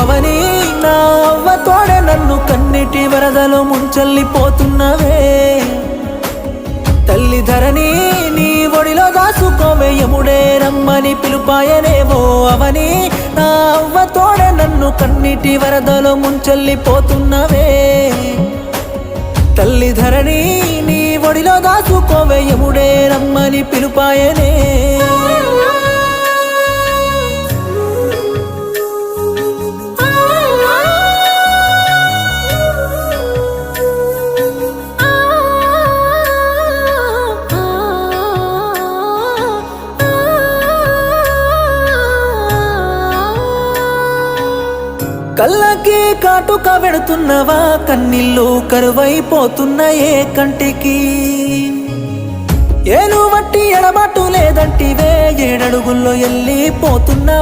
అవని నా అవ్వ తోడే నన్ను కన్నీటి వరదలో ముంచెల్లిపోతున్నవే తల్లి ధరణి నీ ఒడిలో దాసుకోవే యముడే రమ్మని పిలుపాయనేవో అవని నా అవ్వ తోడే నన్ను కన్నీటి వరదలో ముంచెల్లిపోతున్నవే తల్లి ధరణి నీ ఒడిలో దాసుకోవే యముడే రమ్మని పిలుపాయనే కళ్ళకి కాటుక పెడుతున్నవా కన్నీళ్ళు కరువైపోతున్నాయే కంటికి ఏలు వట్టి ఎడబాటు లేదంటివే 7 అడుగుల్లో వెళ్ళిపోతున్నా